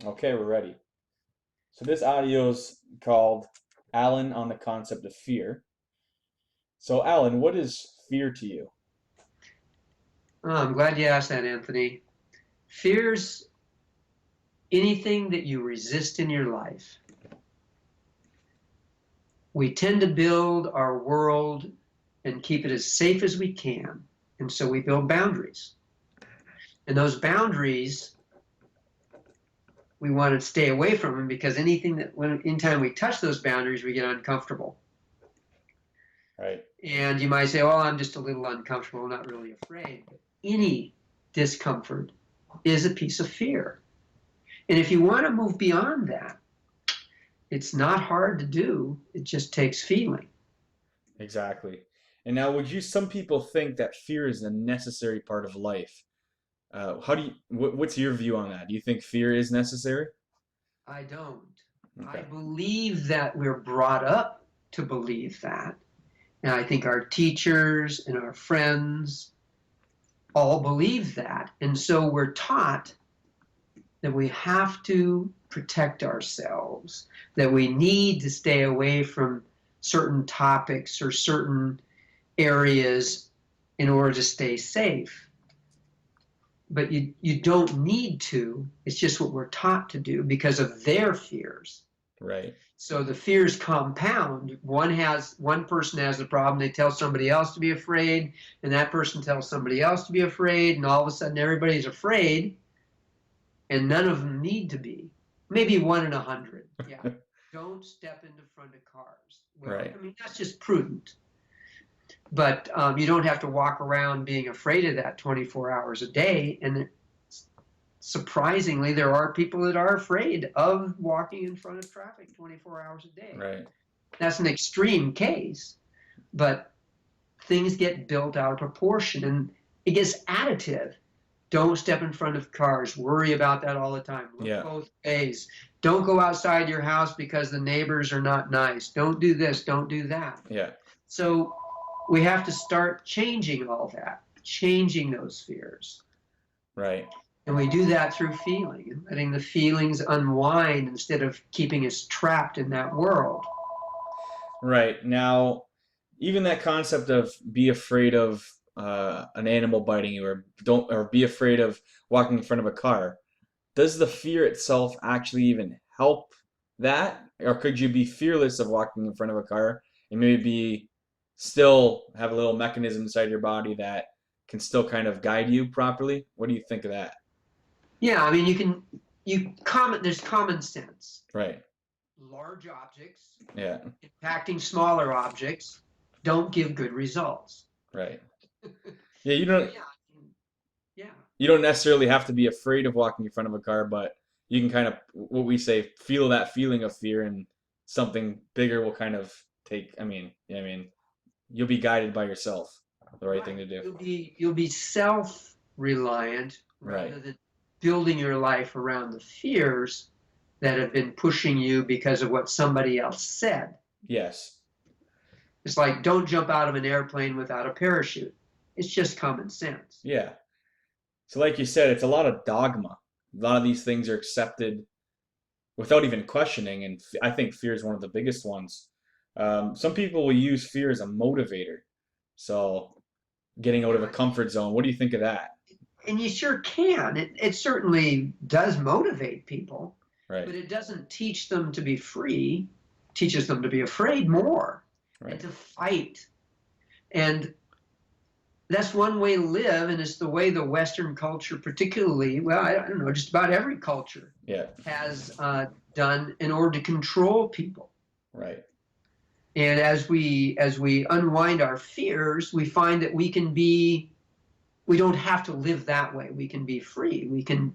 Okay, we're ready. So this audio's called Alan on the concept of fear. So Alan, what is fear to you? Oh, I'm glad you asked that, Anthony. Fear's anything that you resist in your life. We tend to build our world and keep it as safe as we can. And so we build boundaries. And those boundaries, we want to stay away from them because anytime we touch those boundaries, we get uncomfortable. Right. And you might say, well, I'm just a little uncomfortable, I'm not really afraid. But any discomfort is a piece of fear. And if you want to move beyond that, it's not hard to do. It just takes feeling. Exactly. And now, some people think that fear is a necessary part of life. What's your view on that? Do you think fear is necessary? I don't. I Okay. believe that we're brought up to believe that. And I think our teachers and our friends all believe that. And so we're taught that we have to protect ourselves, that we need to stay away from certain topics or certain areas in order to stay safe. But you don't need to. It's just what we're taught to do because of their fears. Right. So the fears compound. One person has the problem, they tell somebody else to be afraid, and that person tells somebody else to be afraid, and all of a sudden everybody's afraid, and none of them need to be. Maybe 1 in 100. Yeah. Don't step into front of cars. Well, Right. I mean, that's just prudent. But you don't have to walk around being afraid of that 24 hours a day. And surprisingly, there are people that are afraid of walking in front of traffic 24 hours a day. Right. That's an extreme case, but things get built out of proportion and it gets additive. Don't step in front of cars. Worry about that all the time. Look Yeah. both ways. Don't go outside your house because the neighbors are not nice. Don't do this. Don't do that. Yeah. So we have to start changing all that, changing those fears. Right. And we do that through feeling and letting the feelings unwind instead of keeping us trapped in that world. Right. Now, even that concept of be afraid of an animal biting you, or be afraid of walking in front of a car. Does the fear itself actually even help that? Or could you be fearless of walking in front of a car and maybe still have a little mechanism inside your body that can still kind of guide you properly? What do you think of that? Yeah, I mean, there's common sense. Right. Large objects Yeah. impacting smaller objects don't give good results. Right. Yeah, So yeah, yeah, you don't necessarily have to be afraid of walking in front of a car, but you can kind of, what we say, feel that feeling of fear, and something bigger will kind of take. You'll be guided by yourself, the right thing right. to do. You'll be self-reliant Right. rather than building your life around the fears that have been pushing you because of what somebody else said. Yes. It's like don't jump out of an airplane without a parachute. It's just common sense. Yeah. So, like you said, it's a lot of dogma. A lot of these things are accepted without even questioning, and I think fear is one of the biggest ones. Some people will use fear as a motivator. So, getting out of a Yeah, comfort zone. What do you think of that? and you sure can. It certainly does motivate people, Right. but it doesn't teach them to be free. It teaches them to be afraid more and Right. to fight. And that's one way to live, and it's the way the Western culture, particularly, well, I don't know, just about every culture Yeah. has done in order to control people. Right. And as we unwind our fears, we find that we don't have to live that way. We can be free. We can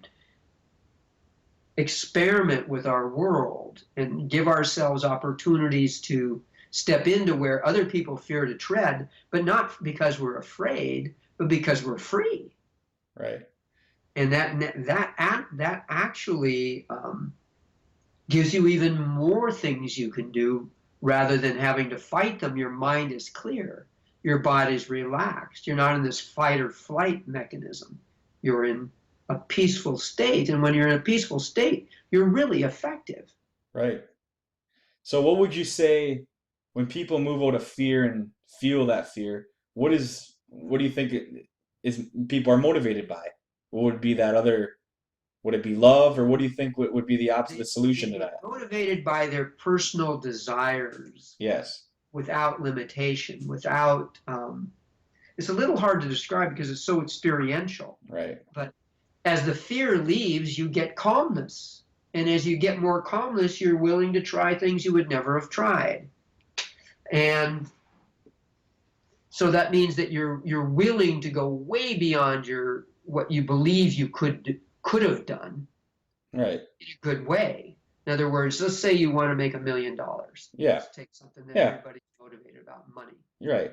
experiment with our world and give ourselves opportunities to step into where other people fear to tread, but not because we're afraid, but because we're free. Right. And that actually gives you even more things you can do rather than having to fight them. Your mind is clear. Your body's relaxed. You're not in this fight or flight mechanism. You're in a peaceful state. And when you're in a peaceful state, you're really effective. Right. So what would you say when people move out of fear and feel that fear? What do you think is people are motivated by? What would be that other? Would it be love, or what do you think would be the opposite, the solution They to get that? motivated by their personal desires Yes. without limitation, without, it's a little hard to describe because it's so experiential. Right. But as the fear leaves, you get calmness. And as you get more calmness, you're willing to try things you would never have tried. And so that means that you're willing to go way beyond your what you believe you could have done Right. in a good way. In other words, let's say you want to make $1 million. Yeah. Let's take something that Yeah. everybody's motivated about, money. You're right.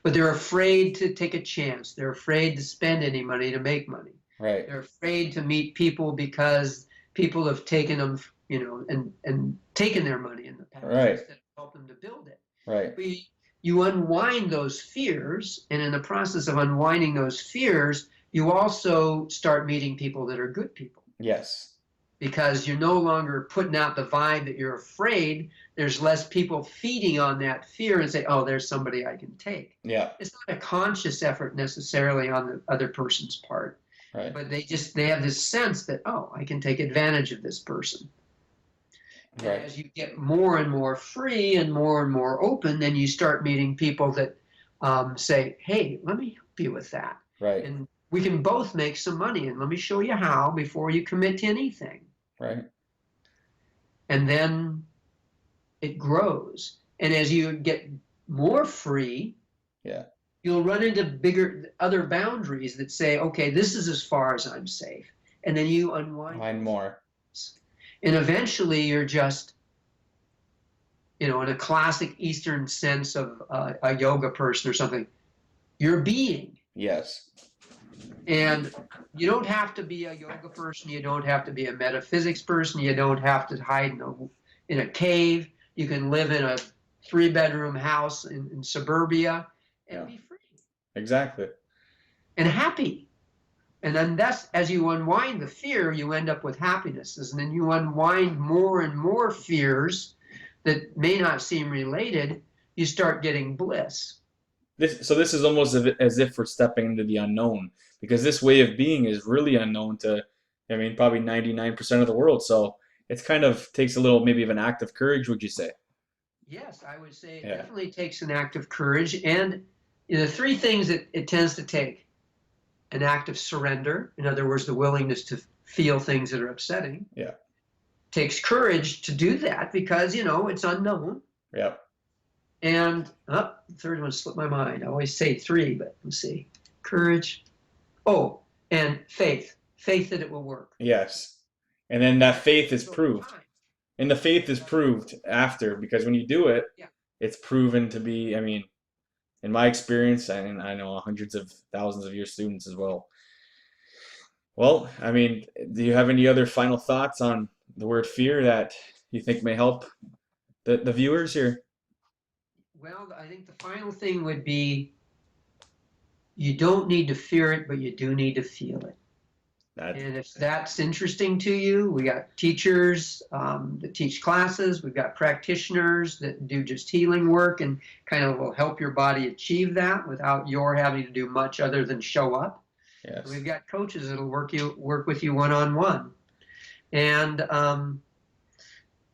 But they're afraid to take a chance. They're afraid to spend any money to make money. Right. They're afraid to meet people because people have taken them, and taken their money in the past Right. instead of help them to build it. Right. But you unwind those fears, and in the process of unwinding those fears, you also start meeting people that are good people. Yes. Because you're no longer putting out the vibe that you're afraid. There's less people feeding on that fear and say, oh, there's somebody I can take. Yeah. It's not a conscious effort necessarily on the other person's part, Right. but they have this sense that, oh, I can take advantage of this person. And Right. as you get more and more free and more open, then you start meeting people that say, hey, let me help you with that. Right. And we can both make some money, and let me show you how before you commit to anything. Right. And then it grows. And as you get more free, Yeah. you'll run into bigger other boundaries that say, okay, this is as far as I'm safe. And then you unwind. Find more. And eventually you're just, in a classic Eastern sense of a yoga person or something, you're being. Yes. And you don't have to be a yoga person. You don't have to be a metaphysics person. You don't have to hide in a cave. You can live in a 3-bedroom house in suburbia and be free Exactly. and happy. And then that's, as you unwind the fear, you end up with happiness. And then you unwind more and more fears that may not seem related. You start getting bliss. This is almost as if we're stepping into the unknown, because this way of being is really unknown to, I mean, probably 99% of the world. So it's kind of takes a little maybe of an act of courage, would you say? Yes, I would say it Yeah. definitely takes an act of courage. And the 3 things that it tends to take: an act of surrender, in other words, the willingness to feel things that are upsetting. Yeah. It takes courage to do that because, it's unknown. Yep. And the third one slipped my mind. I always say 3, but let's see. Courage. Oh, and faith. Faith that it will work. Yes. And then that faith is So proved. time. And the faith is proved after, because when you do it, Yeah. it's proven to be, I mean, in my experience, and I know hundreds of thousands of your students as well. Well, I mean, do you have any other final thoughts on the word fear that you think may help the viewers here? Well, I think the final thing would be, you don't need to fear it, but you do need to feel it. That, And if that's interesting to you, we got teachers that teach classes. We've got practitioners that do just healing work and kind of will help your body achieve that without your having to do much other than show up. yes. We've got coaches that'll work with you one-on-one. And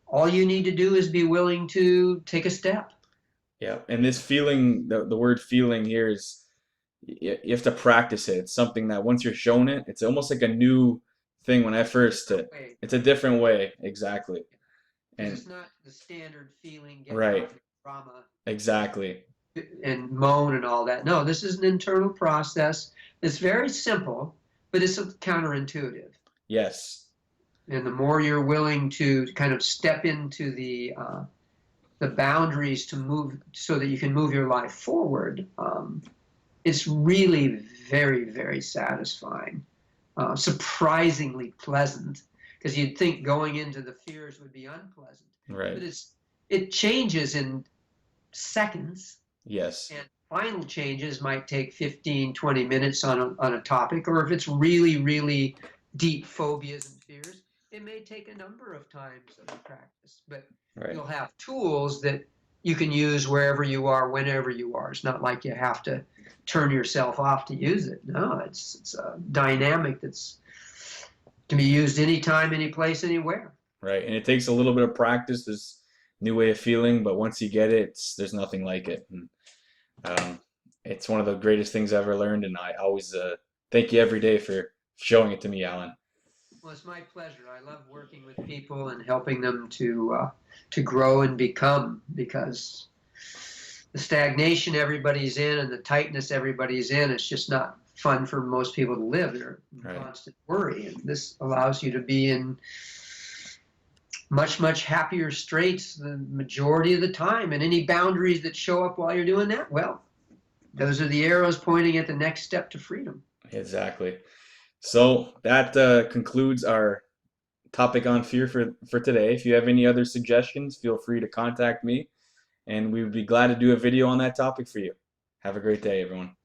all you need to do is be willing to take a step. Yeah. And this feeling, the word feeling here is, you have to practice it. It's something that once you're shown it, it's almost like a new thing when I first, it's a different way. Exactly. And it's not the standard feeling, get right. out of drama Exactly. and moan and all that. No, this is an internal process. It's very simple, but it's counterintuitive. Yes. And the more you're willing to kind of step into the boundaries to move so that you can move your life forward, it's really very, very satisfying, surprisingly pleasant, because you'd think going into the fears would be unpleasant. Right. But it changes in seconds. Yes. And final changes might take 15, 20 minutes on a topic, or if it's really, really deep phobias and fears, It may take a number of times of practice, but Right. you'll have tools that you can use wherever you are, whenever you are. It's not like you have to turn yourself off to use it. No, it's a dynamic that's can be used anytime, any place, anywhere. Right. And it takes a little bit of practice, this new way of feeling, but once you get it, there's nothing like it. And um, it's one of the greatest things I've ever learned, and I always thank you every day for showing it to me, Alan. Well, it's my pleasure. I love working with people and helping them to grow and become, because the stagnation everybody's in and the tightness everybody's in, it's just not fun for most people to live. They're in Right. constant worry, and this allows you to be in much happier straits the majority of the time. And any boundaries that show up while you're doing that, well, those are the arrows pointing at the next step to freedom. Exactly. So that concludes our topic on fear for today. If you have any other suggestions, feel free to contact me, and we would be glad to do a video on that topic for you. Have a great day, everyone.